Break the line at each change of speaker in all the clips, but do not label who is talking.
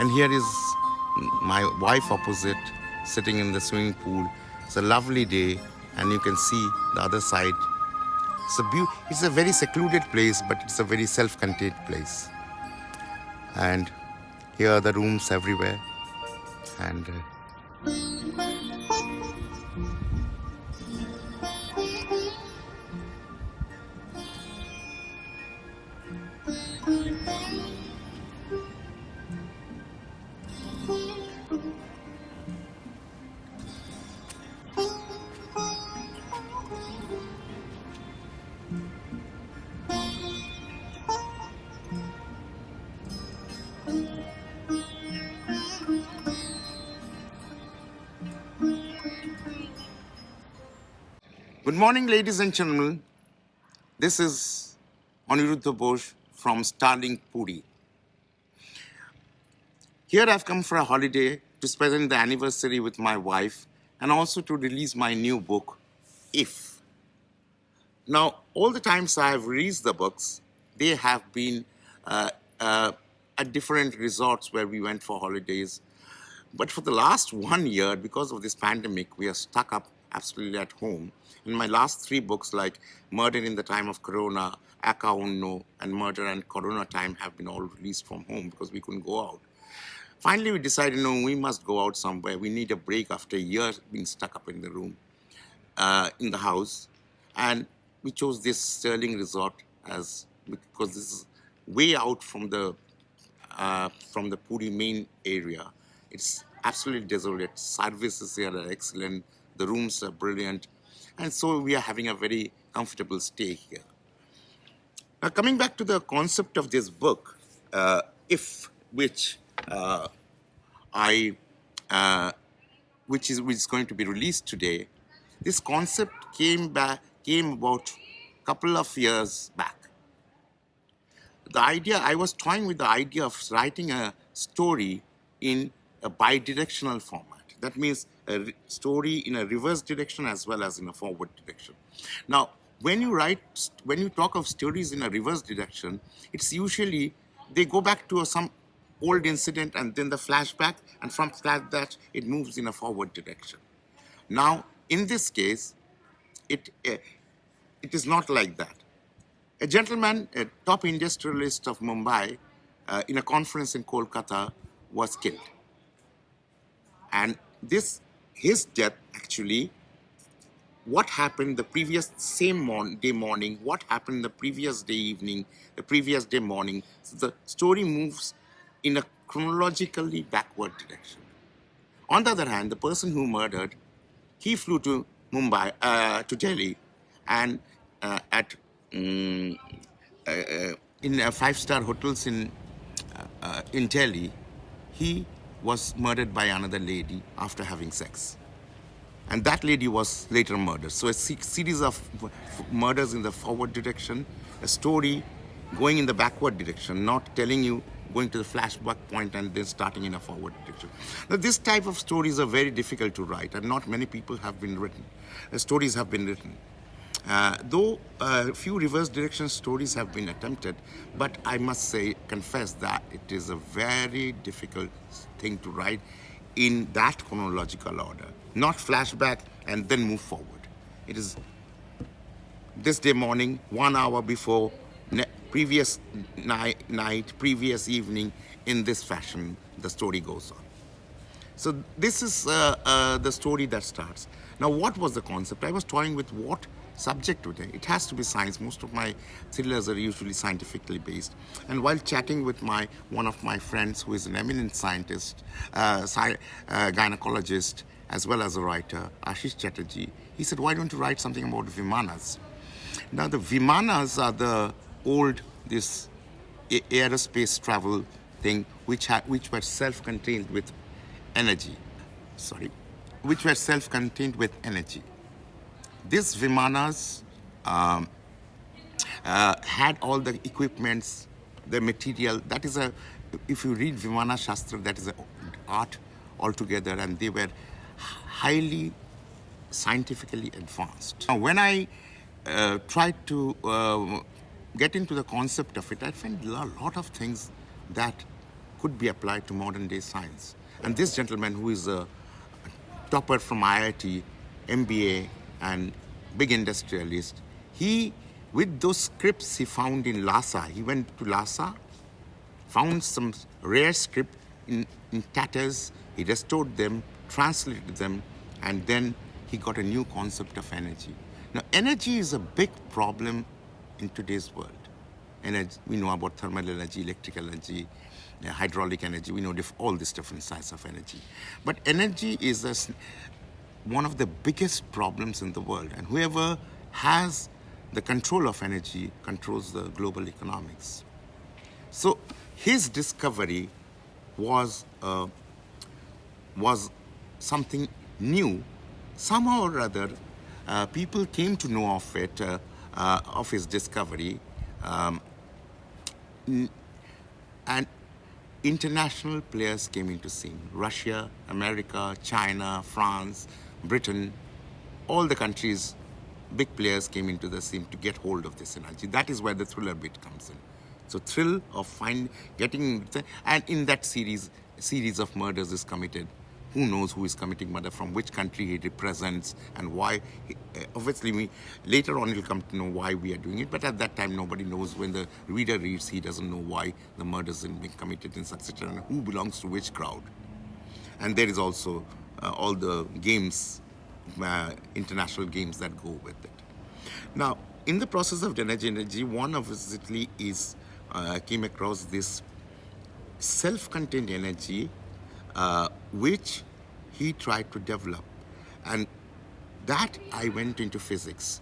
And here is my wife opposite, sitting in the swimming pool. It's a lovely day, and you can see the other side. It's a very secluded place, but it's a very self-contained place. And here are the rooms everywhere. And good morning, ladies and gentlemen. This is Aniruddha Bose from Starling, Puri. Here I've come for a holiday to spend the anniversary with my wife and also to release my new book, If. Now, all the times I've released the books, they have been at different resorts where we went for holidays. But for the last 1 year, because of this pandemic, we are stuck up absolutely at home. And my last 3 books, like Murder in the Time of Corona, Aka Unno, and Murder and Corona Time, have been all released from home because we couldn't go out. Finally, we decided, no, we must go out somewhere. We need a break after years being stuck up in the room. in the house, and we chose this Sterling Resort as because this is way out from the Puri main area. It's absolutely desolate. Services here are excellent. The rooms are brilliant, and so we are having a very comfortable stay here. Now, coming back to the concept of this book, if which I which is going to be released today. This concept came about a couple of years back. The idea I was toying with the idea of writing a story in a bidirectional format. That means a story in a reverse direction as well as in a forward direction. Now, when you talk of stories in a reverse direction, it's usually they go back to some old incident and then the flashback, and from that it moves in a forward direction. Now, in this case, it is not like that. A gentleman, a top industrialist of Mumbai, in a conference in Kolkata, was killed. And his death actually, what happened the previous day morning, what happened the previous day evening, the previous day morning. So the story moves in a chronologically backward direction. On the other hand, the person who murdered, he flew to to Delhi, and at in five-star hotels in Delhi, he was murdered by another lady after having sex. And that lady was later murdered. So a series of murders in the forward direction, a story going in the backward direction, not telling you going to the flashback point and then starting in a forward direction. Now, this type of stories are very difficult to write, and not many people have been written. Stories have been written. Though a few reverse direction stories have been attempted, but I must confess that it is a very difficult thing to write in that chronological order, not flashback and then move forward. It is this day morning, 1 hour before, previous night, previous evening, in this fashion, the story goes on. So this is the story that starts. Now, what was the concept? I was toying with what subject today. It has to be science. Most of my thrillers are usually scientifically based. And while chatting with one of my friends who is an eminent scientist, gynecologist, as well as a writer, Ashish Chatterjee, he said, why don't you write something about Vimanas? Now, the Vimanas are the this aerospace travel thing, which were self-contained with energy. Which were self-contained with energy. These Vimanas had all the equipments, the material. That is if you read Vimana Shastra, that is an art altogether, and they were highly scientifically advanced. Now, when I tried to get into the concept of it, I found a lot of things that could be applied to modern day science. And this gentleman, who is a topper from IIT, MBA, and big industrialist, with those scripts he found in Lhasa, he went to Lhasa, found some rare script in tatters, he restored them, translated them, and then he got a new concept of energy. Now, energy is a big problem in today's world. Energy, we know about thermal energy, electrical energy, hydraulic energy. We know all these different sides of energy. But energy is one of the biggest problems in the world. And whoever has the control of energy controls the global economics. So his discovery was something new. Somehow or other, people came to know of it, of his discovery, and international players came into scene. Russia, America, China, France, Britain, all the countries, big players came into the scene to get hold of this energy. That is where the thriller bit comes in. So thrill of getting, and in that series of murders is committed. Who knows who is committing murder, from which country he represents, and why. Obviously, later on he'll come to know why we are doing it, but at that time nobody knows. When the reader reads, he doesn't know why the murders are being committed in such and who belongs to which crowd. And there is also all the games international games that go with it. Now, in the process of energy, one obviously is came across this self-contained energy, which he tried to develop, and that I went into physics.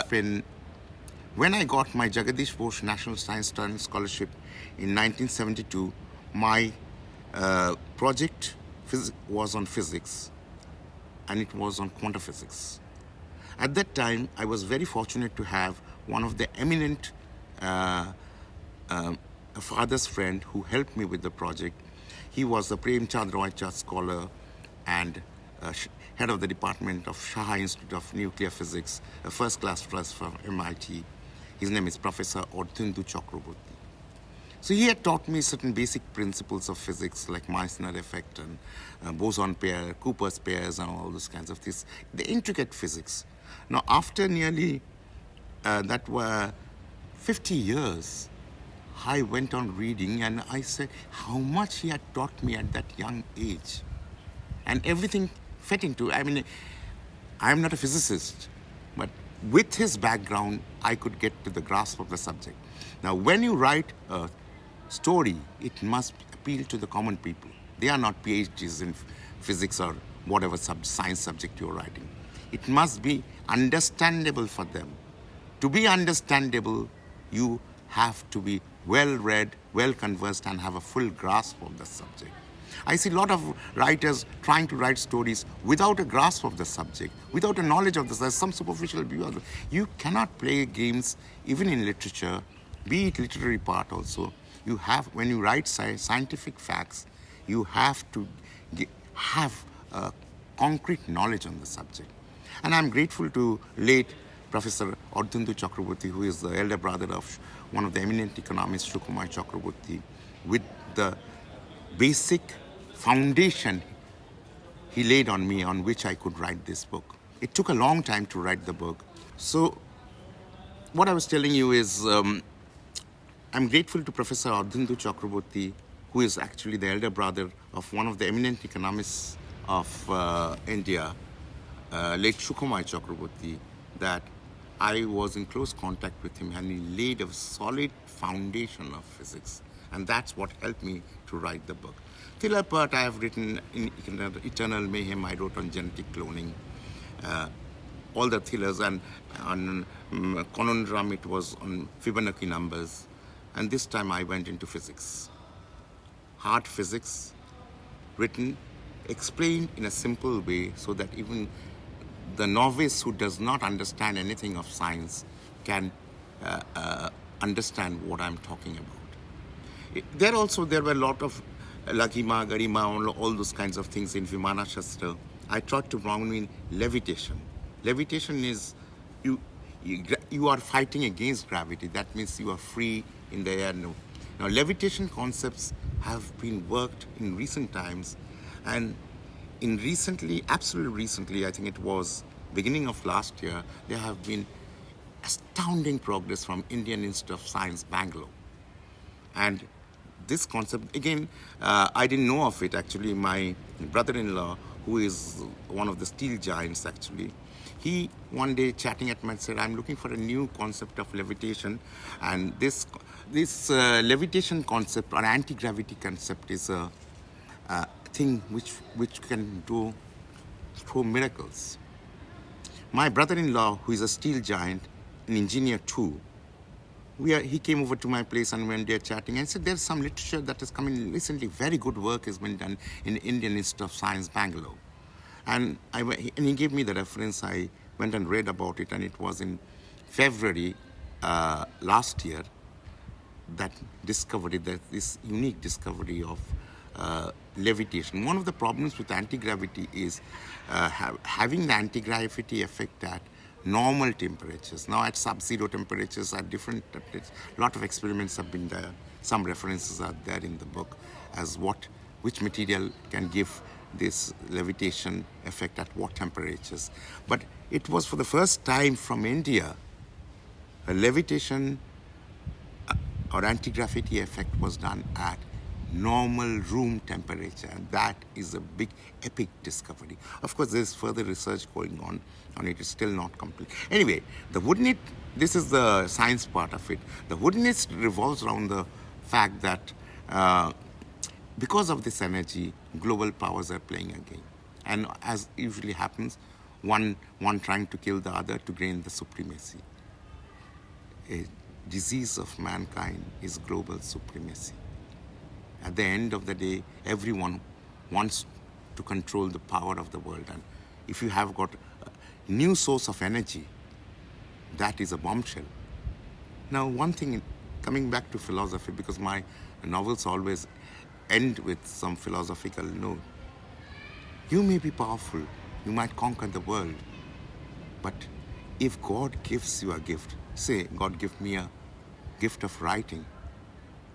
When I got my Jagadish Bose National Science Scholarship in 1972, my project was on physics, and it was on quantum physics. At that time, I was very fortunate to have one of the eminent a father's friend who helped me with the project. He was a Premchand Roy Chand Scholar and head of the department of Shah Institute of Nuclear Physics, a first-class plus from MIT. His name is Professor Aniruddha Chakraborty. So he had taught me certain basic principles of physics like Meissner effect and boson pair, Cooper's pairs and all those kinds of things, the intricate physics. Now after nearly that were 50 years, I went on reading and I said how much he had taught me at that young age. And everything fit into, I mean, I'm not a physicist, but with his background, I could get to the grasp of the subject. Now, when you write a story, it must appeal to the common people. They are not PhDs in physics or whatever science subject you're writing. It must be understandable for them. To be understandable, you have to be well-read, well-conversed, and have a full grasp of the subject. I see a lot of writers trying to write stories without a grasp of the subject, without a knowledge of this. There's some superficial view of it. You cannot play games, even in literature, be it literary part also. You have, when you write scientific facts, you have to have concrete knowledge on the subject. And I'm grateful to late Professor Aniruddha Chakraborty, who is the elder brother of one of the eminent economists, Sukumar Chakraborty, with the basic foundation he laid on me on which I could write this book. It took a long time to write the book. So what I was telling you is I'm grateful to Professor Aniruddha Chakraborty, who is actually the elder brother of one of the eminent economists of India, late Sukumar Chakraborty, that I was in close contact with him and he laid a solid foundation of physics. And that's what helped me to write the book. Thriller part I have written in Eternal Mayhem, I wrote on genetic cloning. All the thrillers, and on Conundrum it was on Fibonacci numbers. And this time I went into physics. Hard physics, written, explained in a simple way so that even the novice who does not understand anything of science can understand what I'm talking about. There were a lot of Lagima, Garima, all those kinds of things in Vimana Shastra. I tried to bring in levitation. Levitation is you are fighting against gravity. That means you are free in the air. No. Now, levitation concepts have been worked in recent times, and absolutely recently, I think it was beginning of last year, there have been astounding progress from Indian Institute of Science, Bangalore. And this concept, again, I didn't know of it actually. My brother-in-law, who is one of the steel giants actually, he one day chatting at me said, I'm looking for a new concept of levitation, and this levitation concept or anti-gravity concept is a thing which can do through miracles. My brother-in-law, who is a steel giant, an engineer too, he came over to my place and when they're chatting, I said, there's some literature that has come in recently. Very good work has been done in Indian Institute of Science, Bangalore. And he gave me the reference. I went and read about it, and it was in February last year that this unique discovery of levitation. One of the problems with anti-gravity is having the anti-gravity effect at normal temperatures. Now at sub-zero temperatures are different. A lot of experiments have been there. Some references are there in the book as which material can give this levitation effect at what temperatures. But it was for the first time from India, a levitation or anti-gravity effect was done at normal room temperature. And that is a big, epic discovery. Of course, there's further research going on it. It's still not complete. Anyway, the woodnit, this is the science part of it. The woodnit revolves around the fact that because of this energy, global powers are playing a game. And as usually happens, one trying to kill the other to gain the supremacy. A disease of mankind is global supremacy. At the end of the day, everyone wants to control the power of the world. And if you have got a new source of energy, that is a bombshell. Now, one thing, coming back to philosophy, because my novels always end with some philosophical note. You may be powerful, you might conquer the world, but if God gives you a gift, say, God give me a gift of writing,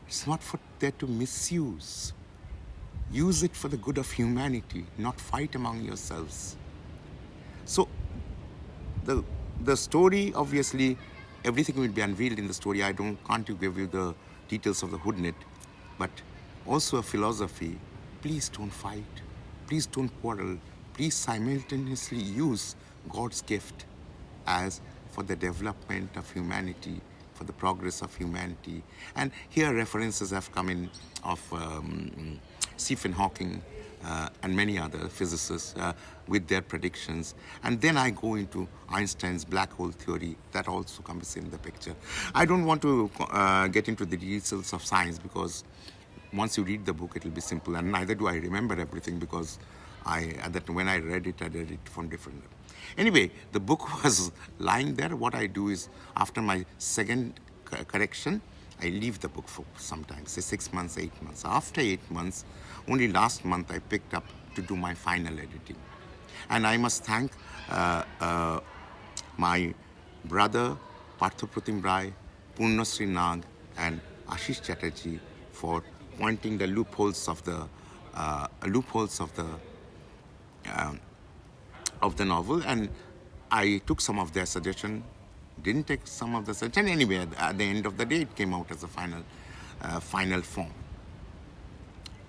it's not for there to misuse. Use it for the good of humanity, not fight among yourselves. So, the story, obviously, everything will be unveiled in the story. I can't give you the details of the hoodnit, but also a philosophy. Please don't fight. Please don't quarrel. Please simultaneously use God's gift as for the development of humanity, for the progress of humanity. And here references have come in of Stephen Hawking and many other physicists with their predictions. And then I go into Einstein's black hole theory. That also comes in the picture. I don't want to get into the details of science, because once you read the book, it will be simple. And neither do I remember everything, because when I read it from different. Anyway, the book was lying there. What I do is, after my second correction, I leave the book for sometimes, say 6 months, 8 months. After 8 months, only last month I picked up to do my final editing. And I must thank my brother, Parthopratim Rai, Purnasri Nag, and Ashish Chatterjee for pointing the loopholes of the novel, and I took some of their suggestion, didn't take some of the suggestion. Anyway, at the end of the day, it came out as a final form.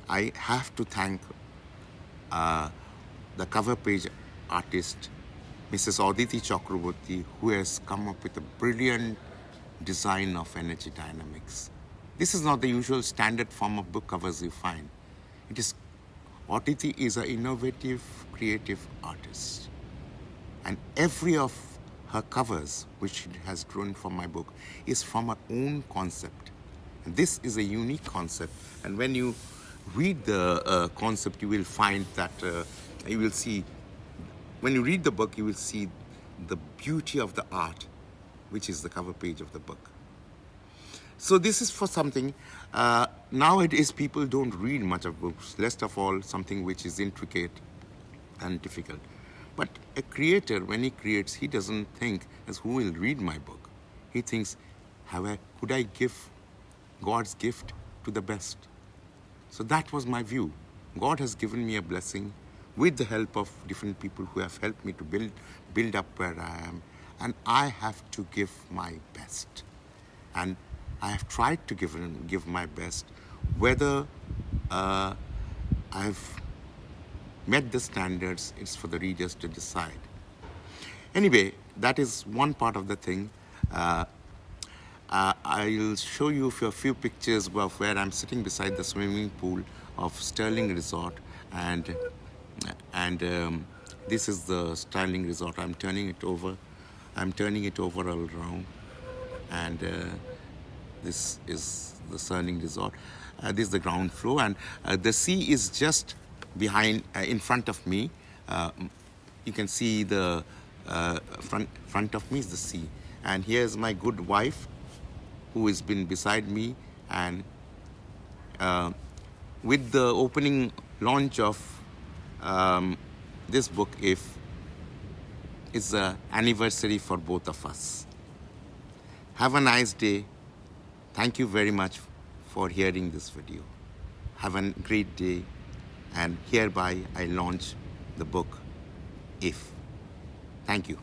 I have to thank the cover page artist, Mrs. Aditi Chakraborty, who has come up with a brilliant design of energy dynamics. This is not the usual standard form of book covers you find. Aditi is an innovative, creative artist. And every of her covers, which she has drawn from my book, is from her own concept. And this is a unique concept. And when you read the concept, you will find that you will see, when you read the book, you will see the beauty of the art, which is the cover page of the book. So this is for something, nowadays people don't read much of books, least of all something which is intricate and difficult. But a creator, when he creates, he doesn't think as who will read my book. He thinks, could I give God's gift to the best? So that was my view. God has given me a blessing with the help of different people who have helped me to build up where I am. And I have to give my best. And I have tried to give my best. Whether I've met the standards, it's for the readers to decide. Anyway, that is one part of the thing. I'll show you a few pictures of where I'm sitting beside the swimming pool of Sterling Resort, and this is the Sterling Resort. I'm turning it over all around, and this is the Sterling Resort. This is the ground floor, and the sea is just behind, in front of me. You can see the front of me is the sea, and here's my good wife, who has been beside me, and with the opening launch of this book, If, it's an anniversary for both of us. Have a nice day. Thank you very much for hearing this video. Have a great day, and hereby I launch the book, If. Thank you.